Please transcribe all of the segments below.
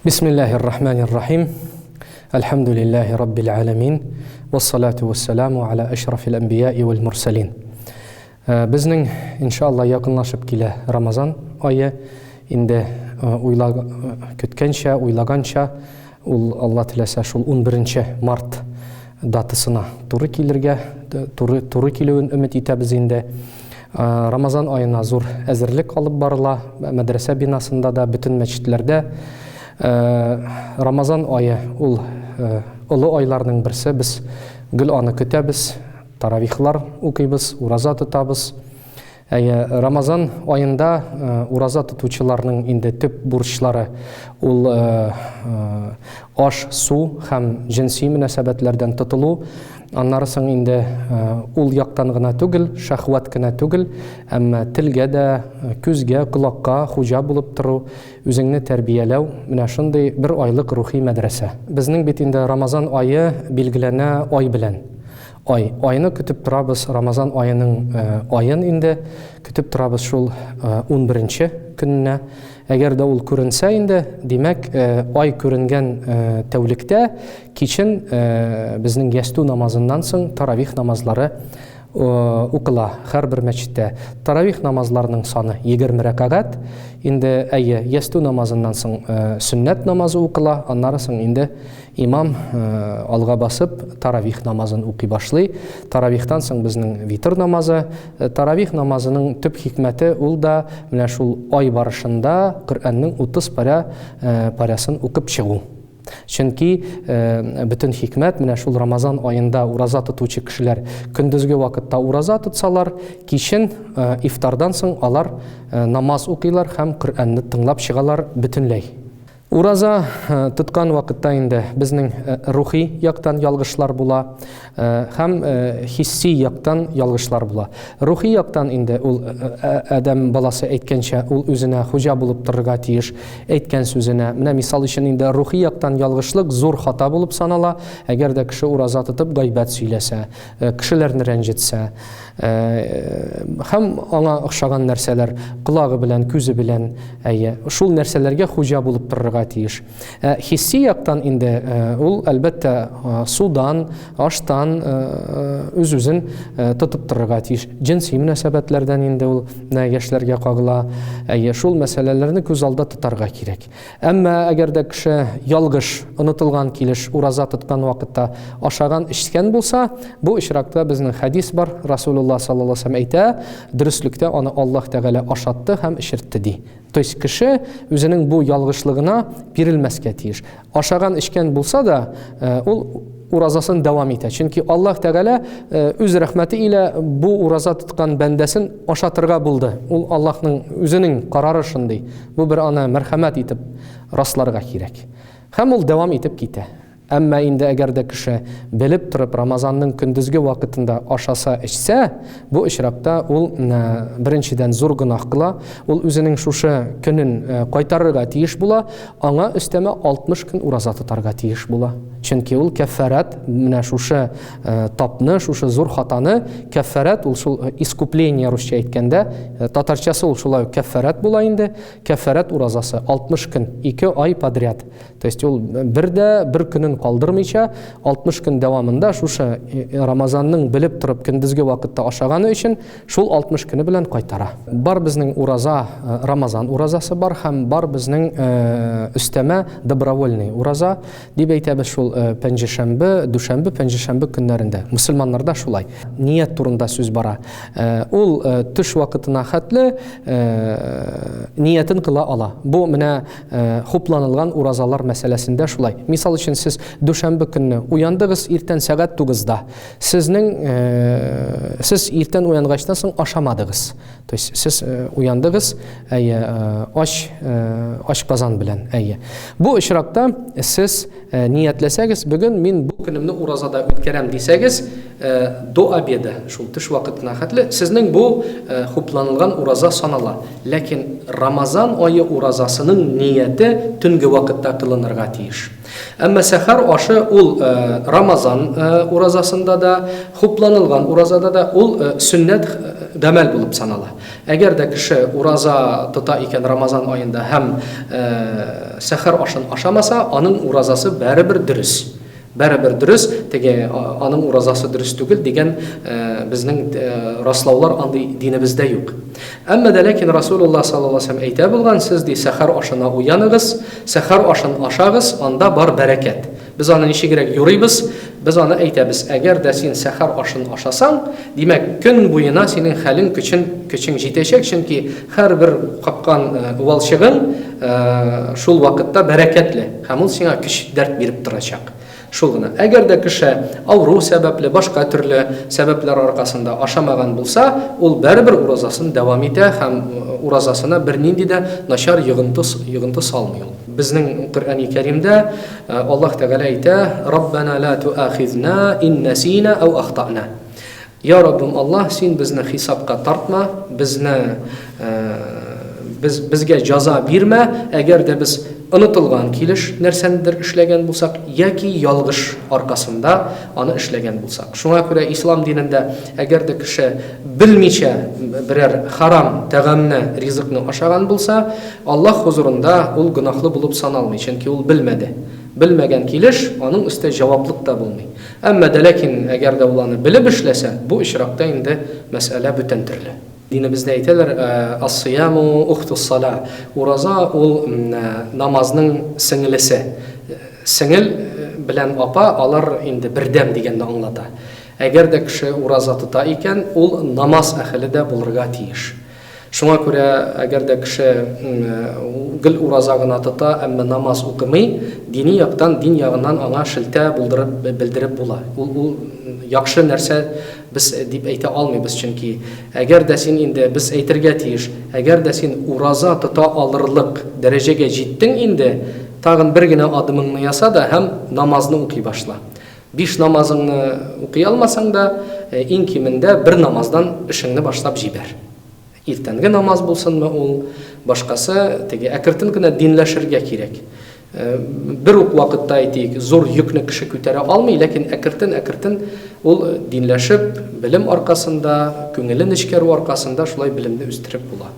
Bismillahirrahmanirrahim. Elhamdülillahi Rabbil alemin. Vessalatu vesselamu ala eşrafil enbiya'i vel mursalin. Bizning inşallah yakınlaşıp kile Ramazan ayı inde kütkençe, uylagança Allah tilese şul 11 Mart datısına turu kilirge, turu kilüğün ümit itemiz inde. Ramazan ayına zor ezirlik alıp barıla, medrese binasında da bütün meçitlerde Ramazan ayı ulu aylarının birisi, biz gül anı kütəbiz, taravihlar okuybiz, uraza tutabız. Ramazan ayında uraza tutucularının indi tüp burçları aş, su hem cinsi münasebetlerden tutulu. Anlarsın indi ul yaktan gına tügül, şahvat gına tügül, ama tilge de, küzge, kulakka, huca bulup turu, üzüngni terbiyelev, mine şunday bir aylık ruhi medrese. Bizning bitinde Ramazan ayı bilgilene ay bilen. Ayını kütüp turabız, Ramazan ayının ayın indi, kütüp turabız şul 11 gününe. Eğer de ul көрінсе indi, demek ay көрінген tevlikte kişin bizning yastu namazından soň taravih namazları okula her bir meçitte. Taravih namazlarının sanı 20 rekaat. Indi yastu namazından soň sünnet namazı okula, anları soň indi imam alga basıp taravih namazını okuy başlay. Taravihtan soň bizning vitr namazı. Taravih namazının tüp hikmeti ul da mine şul ay barışında Kur'an'ın 30 parasını okup çıgу. Çünkü bütün hikmet mine şul Ramazan ayında uraza tutucu kişiler gündüzgü vakitte uraza tutsalar, kişin iftardan soň alar namaz okuylar hem Kur'an'ı tınlap çıgalar bütünley. Uraza tutkan vakitte indi bizning ruhi yaktan yalgışlar bula, hem hissi yaktan yalgışlar bula. Ruhi yaktan indi ul adam balası etkençe ul üzüne huca bulup turga tiyiş, etken sözüne. Mine misal için indi ruhi yaktan yalgışlık zor hata bulup sanala. Eğer de kişi uraza tutup gaybet söylese, kişilerini rencitse, hem ona okşagan nerseler kulağı bilen, küzü bilen, şul nerselerge huca bulup turga tiyiş. Hissi yaktan indi ul elbette sudan, aştan üzüzün tutup turga tiyiş. Cinsi münasebetlerden indi ul yaşlarga kagıla, şul meselelerini göz alda tutarga kirek. Ama eğer de kişi yalgış, unutulgan kiliş, uraza tutkan vakitte aşagan işken bulsa, bu işrakta bizning hadis var. Rasulullah sallallahu aleyhi ve sellem ayta, dürüstlükte onu Allah Teala aşattı hem işirtti di. Toys kişi özünün bu yalgışlığına birilmezke tiyiş. Aşagan işken bulsa da ul urazasını devam ete. Çünkü Allah Teala öz rahmeti ile bu uraza tutkan bendesin aşatırga buldu. Ul Allah'ın özünün kararı şunday. Bu bir ana merhamet etip rastlarga kirek. Hem ul devam etip gite. Ama indi eğer de kişi bilip turup Ramazan'ın gündüzgü vakitinde aşasa içse, bu işrakta ul birinciden zor günah kıla, ul özünün şuşu günün qaytarırga tiyiş bula, ana üsteme 60 gün uraza tutarga tiyiş bula. Çünkü ul keffaret, mine şuşu tapını, şuşu zor hatanı, keffaret ul şul iskupleniya Rusça etkende, Tatarçası ul şulay keffaret bula indi, keffaret urazası 60 gün, 2 ay padriyat. Toyst ul bir günün kaldırmayça 60 gün devamında şuşu Ramazan'ın bilip turup gündüzgü vakitte aşağanı için şul 60 günü bilen qaytara. Bar bizning uraza, Ramazan urazası bar, hem bar bizning üsteme dobrovolniy uraza. Dib aytamiz şul penceşembe, düşembe, penceşembe günlerinde. Müslümanlarda şulay. Niyet turunda söz bara. Ul tuş vakitine hatlı niyetin kıla ala. Bu mine hoplanılgan urazalar meselesinde şulay. Misal için siz düşembe günü uyandığız irten saat 9'da. Siz irten uyangaçtan soň aşamadığız. Siz uyandığız aş kazan bilen. Bu işrakta siz niyetleseniz bugün min bu günümde urazada ötkerem deseniz dua bede şul tuş vakitine hatlı sizning bu hoplanılgan uraza sanala. Lakin Ramazan ayı urazasının niyeti tüngi vakitte kılınırga tiyiş. Ama seher aşı ul Ramazan urazasında da hoplanılgan urazada da ul sünnet гамәл булып санала. Әгәр дә кеше ураза тота икән Рамазан аенда һәм сәхәр ашын ашамаса, аның уразасы бәрібір дөрес. Бәрібір дөрес, теге аның уразасы дөрес түгел дигән безнең раслаулар андый динебездә юк. Әмма дә ләкин Расулуллаһ саллаллаһу алейһи ва сәлләм әйтә булган, сез ди сәхәр ашына уяныгыз, сәхәр ашын ашагыз, анда бар бәрәкәт. Biz аны ничегрәк юрыйбыз? Biz аны әйтәбез. Әгәр дә син сәхәр ашын ашасаң, димәк, көн буена синең хәлең көчең җитәчәк, чөнки һәрбер капкан валчыгың шул вакытта бәрәкәтле, һәм ул сиңа көч дәрт биреп торачак. Шул гына. Әгәр дә кеше авыру сәбәпле, башка төрле сәбәпләр аркасында ашамаган булса, ул бәрбер уразасын дәвам итә һәм уразасына бернинди дә начар йогынты салмый ул. Безнең Коръәни Кәримдә Аллаһ Тәгалә әйтә: "Раббана ла туахизна ин насина ау ахтана". Я Раббым Аллаһ, син безне хисапка тартма, безгә җәза бирмә, әгәр дә без онытылган килеш нәрсәндер эшләгән булсак, яки ялгыш аркасында аны эшләгән булсак. Шуңа күрә ислам динендә әгәр дә кеше белмичә берәр харам тәгамне, ризыкны ашаган булса, Аллаһ хузурында ул гынахлы булып саналмый, чөнки ул белмәде. Белмәгән килеш аның өстә җаваплык та булмый. Әмма дә ләкин әгәр дә ул аны белеп эшләсә, бу ишракта инде мәсьәлә бүтән төрле. Dinimizdə әйтәләр, as-siyamu ukhtus-salah. Ураза ул намазның сеңелесе. Сеңел белән апа алар инде бердәм дигәнне аңлата. Әгәр дә кеше ураза тота икән, ул намаз әһеле дә булырга тиеш. Шуңа күрә әгәр дә кеше гел ураза гына тота, әмма намаз укымый, дини яктан, дин ягыннан аңа шелтә белдереп була. Ул яхшы нәрсә без дип әйтә алмыйбыз, чөнки әгәр дә син инде без әйтергә тиеш, әгәр дә син ураза тота алырлык дәрәҗәгә җиттең инде, тагын бер генә адымыңны яса да һәм намазны укый башла. 5 намазыңны укый алмасаң да, иң кимендә бер намаздан эшеңне башлап җибәр. Иртәнге намаз булсынмы ул, башкасы теге әкертен генә динләшергә кирәк. Бер үк вакытта әйтик, зур йөкне кеше күтәрә алмый, ләкин әкертен ул динләшеп, белем аркасында, күңелен эчкәрү аркасында шулай белемне үстереп була.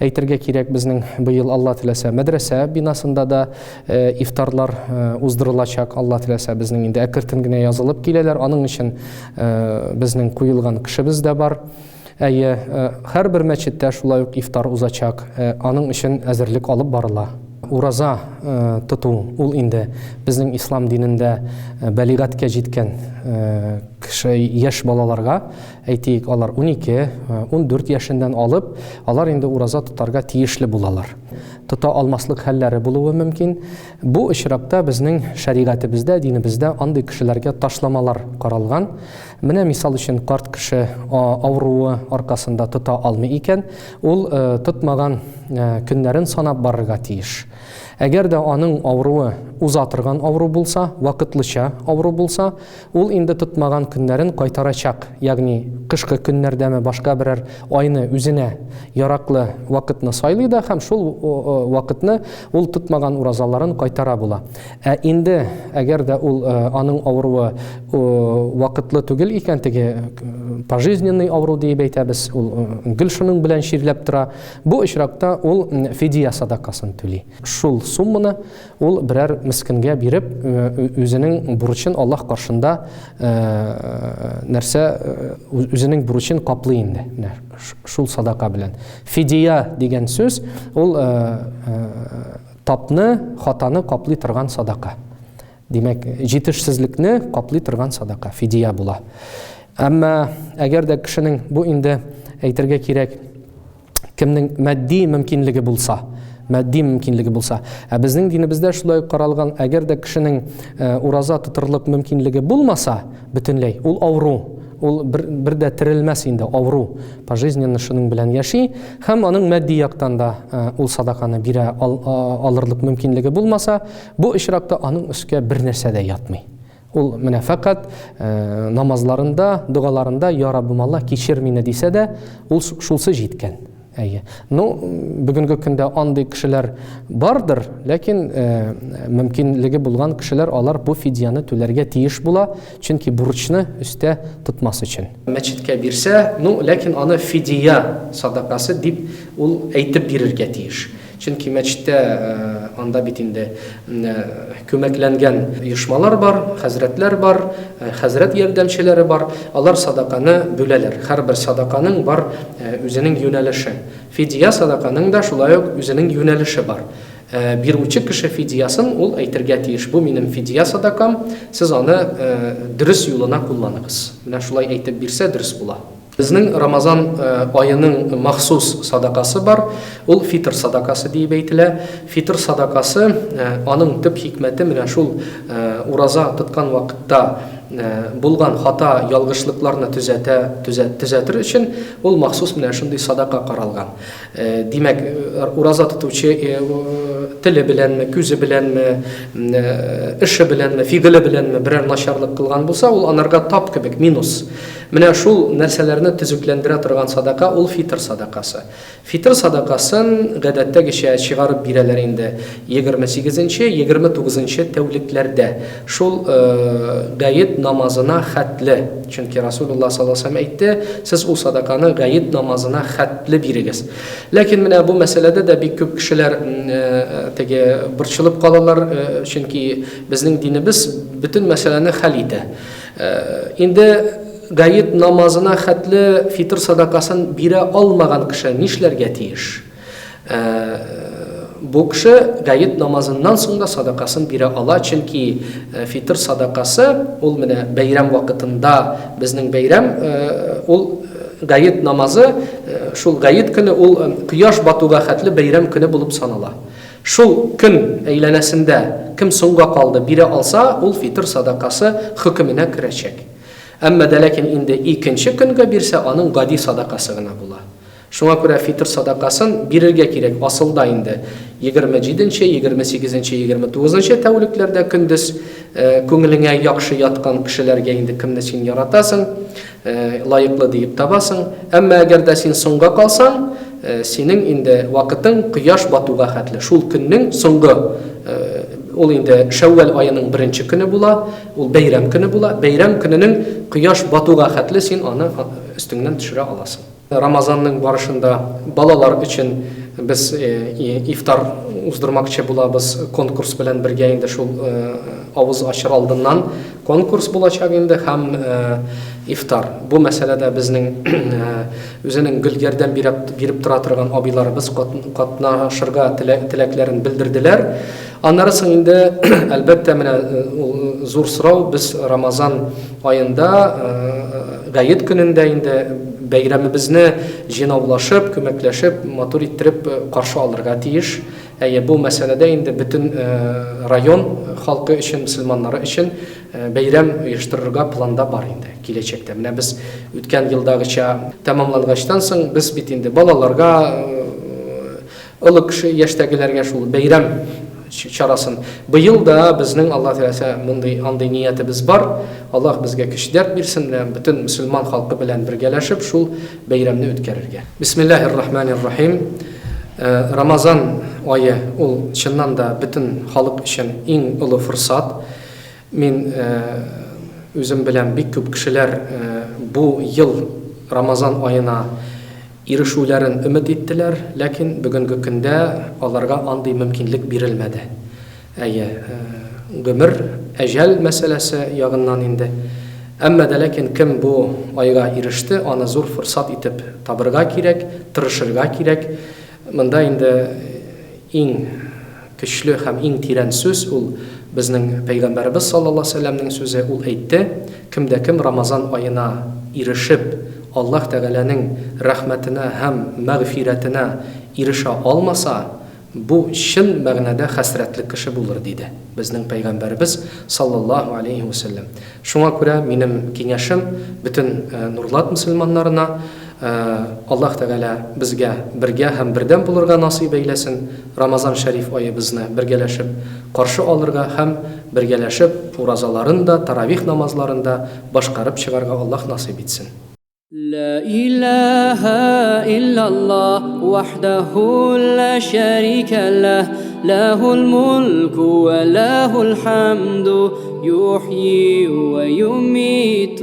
Әйтергә кирәк, безнең быел Алла теләсә мәдрәсә бинасында да ифтарлар уздырылачак. Алла теләсә безнең инде әкертен генә язылып киләләр. Аның өчен безнең куелган кешебез дә бар. Һәрбер мәчеттә шулай ук ифтар узачак. Аның өчен әзерлек алып барыла. Ураза тоту ул инде безнең ислам динендә бәлигатькә җиткән кеше яшь балаларга, әйтик, алар 12-14 яшендән алып, алар инде ураза тотарга тиешле булалар. Тота алмаслык хәлләре булуы мөмкин. Бу ишракта безнең шәригатебездә, динебездә андый кешеләргә ташламалар каралган. Менә мисал өчен карт кеше авыруы аркасында тота алмый икән, ул тотмаган көннәрен санап барырга тиеш. Әгәр дә аның авыруы уза торган авыру булса, вакытлыча авыру булса, ул инде тотмаган көннәрен кайтарачак. Ягъни кышкы көннәрдәме башка берәр айны үзенә яраклы вакытны сайлый да һәм шул вакытны ул тотмаган уразаларын кайтара була. Инде әгәр дә ул аның авыруы вакытлы түгел икән, теге пожизненный авыру дип әйтәбез, ул гел шуның белән чирләп тора. Бу ишракта ул фидия садакасын түли. Шул сумманы ул берәр мискенгә биреп, үзенең бурычын Аллаһ каршында үзенең бурычын каплый инде. Шул садака белән. Фидия дигән сүз ул тапны, хатаны каплый торган садака. Димәк, җитешсезлекне каплый торган садака, фидия була. Әмма әгәр дә кешенең бу инде әйтергә кирәк, кемнең матди мөмкинлеге булса, безнең динебездә шулай каралган, әгәр дә кешенең ураза тотырлык мөмкинлеге булмаса, бөтенләй ул авыру, ул бер дә терелмәс инде, авыру, пожизненно шуның белән яши, һәм аның матди яктан да ул садаканы бирә алырлык мөмкинлеге булмаса, бу ишракта аның өскә бер нәрсә дә ятмый. Ул менә фақат намазларында, дугаларында «Я Раббым Аллаһ, кичер мине» дисә дә, ул шулсы җиткән. Ну, бүгінгі күндә андый кешеләр бардыр, ләкин мөмкинлеге булган кешеләр алар бу фидияны түләргә тиеш була, чөнки бурычны өстә тотмас өчен. Мәчеткә бирсә, ну, ләкин аны фидия садакасы дип ул әйтеп бирергә тиеш. Чөнки мәчеттә анда бит инде күмәкләнгән оешмалар бар, хәзрәтләр бар, хәзрәт ярдәмчеләре бар. Алар садаканы бүләләр. Һәрбер садаканың бар үзенең юнәлеше. Фидия садаканың да шулай ук үзенең юнәлеше бар. Бирүче кеше фидиясын ул әйтергә тиеш. Бу минем фидия садакам, сез аны дөрес юлына кулланыгыз. Менә шулай әйтеп бирсә дөрес була. Безнең Рамазан айының махсус садакасы бар. Ул фитр садакасы дип әйтелә. Фитр садакасы аның төп хикмәте менә шул ураза тоткан вакытта булган хата, ялгышлыкларны төзәтер өчен ул махсус менә шундый садака каралган. Димәк, ураза тотучы теле беләнме, күзе беләнме, эше беләнме, фигыле беләнме берәр начарлык кылган булса, ул анарга тап кебек минус. Менә шул нәрсәләрне төзекләндерә торган садака ул фитр садакасы. Фитр садакасын гадәттәгечә чыгарып бирәләр инде 28-нче, 29-нче тәүлекләрдә. Шул гаит намазына хәтле. Чөнки Расулуллаһ саллаллаһу алейһи ва саллям әйтте, сез ул садаканы гаит намазына хәтле бирегез. Ләкин менә бу мәсьәләдә дә бик күп кешеләр теге борчылып калалар, чөнки безнең динебез бөтен мәсьәләне хәл итә. Инде гаит намазына хәтле фитр садакасын бирә алмаган кеше нишләргә тиеш? Бу кеше гаит намазыннан соң да садакасын бирә ала, чөнки фитр садакасы ул менә бәйрәм вакытында, безнең бәйрәм ул гаит намазы, шул гаит көне ул кояш батуга хәтле бәйрәм көне булып санала. Шул көн әйләнәсендә кем соңга калды бирә алса, ул фитр садакасы хөкеменә керәчәк. Әмма дә ләкин инде икенче көнгә бирсә, аның гади садакасы гына була. Шуңа күрә фитр садакасын бирергә кирәк. Асылда инде 27-нче, 28-нче, 29-нче тәүлекләрдә көндез күңелеңә яхшы яткан кешеләргә инде кемне син яратасың, лаеклы дип табасың. Әмма әгәр дә син соңга калсаң, синең инде вакытың кояш батуга хәтле. Шул көннең соңгы ул инде Шәввәл айының 1-нче көне була, ул бәйрәм көне була. Бәйрәм көненең кояш батуга хәтле син аны өстеңнән төшерә аласың. Рамазанның барышында балалар өчен без ифтар уздырмакчы булабыз. Конкурс белән бергә инде шул авыз ачыр алдыннан конкурс булачак инде һәм ифтар. Бу мәсьәләдә безнең үзенең гөл ярдәм биреп тора торган абыйларыбыз катнашырга теләкләрен белдерделәр. Аннары соң инде әлбәттә менә зур сорау, без Рамазан айында гаит көнендә инде бәйрәмебезне җыйнаулашып, күмәкләшеп, матур иттереп каршы алырга тиеш. Бу мәсьәләдә инде бөтен район халкы өчен, мөселманнары өчен бәйрәм оештырырга планда бар инде киләчәктә. Менә без үткән елдагыча тәмамлангачтан соң без бит инде балаларга, олы кеше яшьтәгеләргә шул бәйрәм чарасын. Быел да безнең Аллаһ Тәгалә андый ниятебез бар. Аллаһ безгә көчләр бирсен, бөтен мөселман халкы белән бергәләшеп шул бәйрәмне үткәрергә. Бисмиллаһир-рахманир-рахим. Рамазан айы ул чыннан да бөтен халык өчен иң олы форсат. Мин үзем белән бик күп кешеләр бу ел Рамазан айына ирешүләрен өмет иттеләр, ләкин бүгенге көндә аларга андый мөмкинлек бирелмәде. Гомер, әҗәл мәсьәләсе ягыннан инде. Әмма дә ләкин кем бу айга иреште, аны зур форсат итеп табырга кирәк, тырышырга кирәк. Монда инде иң көчле һәм иң тирән сүз ул безнең пәйгамбәрбез саллаллаһу алейһи ва саллямның сүзе. Ул әйтте, кемдә кем Рамазан айына ирешеп Аллаһ Тәгаләнең рәхмәтенә һәм мәгъфирәтенә ирешә алмаса, бу чын мәгънәдә хәсрәтле кеше булыр диде безнең пәйгамбәрбез саллаллаһу алейһи ва саллям. Шуңа күрә минем киңәшем бөтен нурлат мөселманнарына, Аллаһ Тәгалә безгә бергә һәм бердәм булырга насыйп әйләсен. Рамазан шәриф айыбызны бергәләшеп каршы алырга һәм бергәләшеп уразаларын да, таравих намазларын да башкарып чыгарга Аллаһ насыйп итсен. لا إله إلا الله وحده لا شريك له له الملك وله الحمد يحيي ويميت